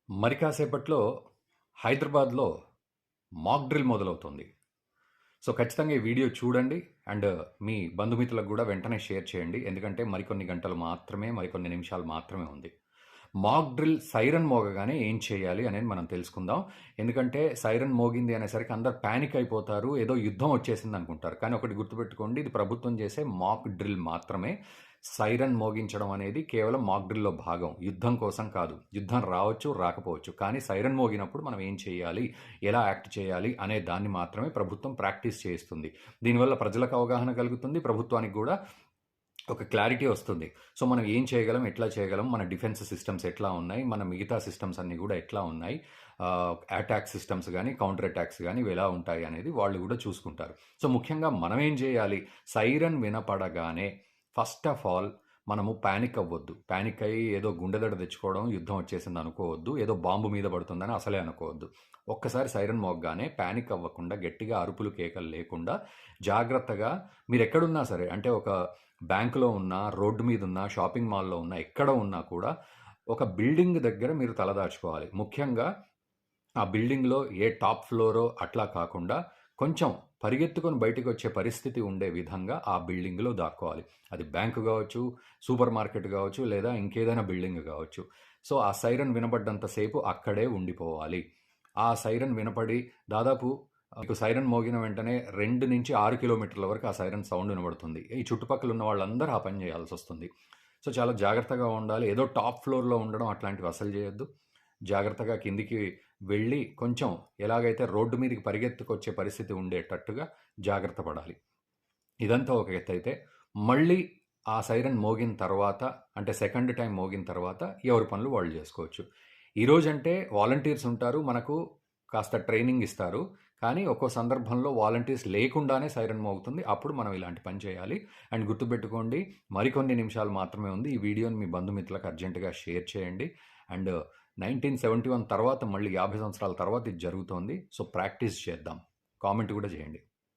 మరి కాసేపట్లో హైదరాబాద్లో మాక్ డ్రిల్ మొదలవుతుంది. సో ఖచ్చితంగా ఈ వీడియో చూడండి అండ్ మీ బంధుమిత్రులకు కూడా వెంటనే షేర్ చేయండి. ఎందుకంటే మరికొన్ని గంటలు మాత్రమే, మరికొన్ని నిమిషాలు మాత్రమే ఉంది. మాక్ డ్రిల్ సైరన్ మోగగానే ఏం చేయాలి అనేది మనం తెలుసుకుందాం. ఎందుకంటే సైరన్ మోగింది అనేసరికి అందరు ప్యానిక్ అయిపోతారు. ఏదో యుద్ధం వచ్చేసింది అనుకుంటారు. కానీ ఒకటి గుర్తుపెట్టుకోండి, ఇది ప్రభుత్వం చేసే మాక్ డ్రిల్ మాత్రమే. సైరన్ మోగించడం అనేది కేవలం మాక్ డ్రిల్లో భాగం, యుద్ధం కోసం కాదు. యుద్ధం రావచ్చు, రాకపోవచ్చు, కానీ సైరన్ మోగినప్పుడు మనం ఏం చేయాలి, ఎలా యాక్ట్ చేయాలి అనే దాన్ని మాత్రమే ప్రభుత్వం ప్రాక్టీస్ చేయిస్తుంది. దీనివల్ల ప్రజలకు అవగాహన కలుగుతుంది, ప్రభుత్వానికి కూడా ఒక క్లారిటీ వస్తుంది. సో మనం ఏం చేయగలం, ఎట్లా చేయగలం, మన డిఫెన్స్ సిస్టమ్స్ ఎట్లా ఉన్నాయి, మన మిగతా సిస్టమ్స్ అన్నీ కూడా ఎట్లా ఉన్నాయి, అటాక్ సిస్టమ్స్ కానీ కౌంటర్ అటాక్స్ కానీ ఇవి ఎలా ఉంటాయి అనేది వాళ్ళు కూడా చూసుకుంటారు. సో ముఖ్యంగా మనం ఏం చేయాలి, సైరన్ వినపడగానే ఫస్ట్ ఆఫ్ ఆల్ మనము ప్యానిక్ అవ్వద్దు. ప్యానిక్ అయ్యి ఏదో గుండెదడ తెచ్చుకోవడం, యుద్ధం వచ్చేసింది అనుకోవద్దు, ఏదో బాంబు మీద పడుతుందని అసలే అనుకోవద్దు. ఒక్కసారి సైరన్ మోగ్గానే ప్యానిక్ అవ్వకుండా, గట్టిగా అరుపులు కేకలు లేకుండా జాగ్రత్తగా మీరు ఎక్కడున్నా సరే, అంటే ఒక బ్యాంకులో ఉన్నా, రోడ్డు మీద ఉన్నా, షాపింగ్ మాల్లో ఉన్నా, ఎక్కడ ఉన్నా కూడా ఒక బిల్డింగ్ దగ్గర మీరు తలదాచుకోవాలి. ముఖ్యంగా ఆ బిల్డింగ్లో ఏ టాప్ ఫ్లోరో అట్లా కాకుండా కొంచెం పరిగెత్తుకొని బయటికి వచ్చే పరిస్థితి ఉండే విధంగా ఆ బిల్డింగ్లో దాక్కోవాలి. అది బ్యాంకు కావచ్చు, సూపర్ మార్కెట్ కావచ్చు, లేదా ఇంకేదైనా బిల్డింగ్ కావచ్చు. సో ఆ సైరన్ వినపడ్డంతసేపు అక్కడే ఉండిపోవాలి. ఆ సైరన్ వినపడి దాదాపు మీకు సైరన్ మోగిన వెంటనే 2 నుంచి 6 కిలోమీటర్ల వరకు ఆ సైరన్ సౌండ్ వినబడుతుంది. ఈ చుట్టుపక్కల ఉన్న వాళ్ళందరూ ఆ పని చేయాల్సి వస్తుంది. సో చాలా జాగ్రత్తగా ఉండాలి. ఏదో టాప్ ఫ్లోర్లో ఉండడం అట్లాంటివి అసలు చేయొద్దు. జాగ్రత్తగా కిందికి వెళ్ళి కొంచెం ఎలాగైతే రోడ్డు మీదకి పరిగెత్తుకొచ్చే పరిస్థితి ఉండేటట్టుగా జాగ్రత్త పడాలి. ఇదంతా ఒక ఎత్తు అయితే, మళ్ళీ ఆ సైరన్ మోగిన తర్వాత, అంటే సెకండ్ టైం మోగిన తర్వాత ఎవరి పనులు వాళ్ళు చేసుకోవచ్చు. ఈరోజంటే వాలంటీర్స్ ఉంటారు, మనకు కాస్త ట్రైనింగ్ ఇస్తారు. కానీ ఒక్కో సందర్భంలో వాలంటీర్స్ లేకుండానే సైరన్ మోగుతుంది. అప్పుడు మనం ఇలాంటి పని చేయాలి. అండ్ గుర్తుపెట్టుకోండి, మరికొన్ని నిమిషాలు మాత్రమే ఉంది. ఈ వీడియోని మీ బంధుమిత్రులకు అర్జెంటుగా షేర్ చేయండి. అండ్ 1971 తర్వాత మళ్ళీ 50 సంవత్సరాల తర్వాత ఇది జరుగుతోంది. సో ప్రాక్టీస్ చేద్దాం. కామెంట్ కూడా చేయండి.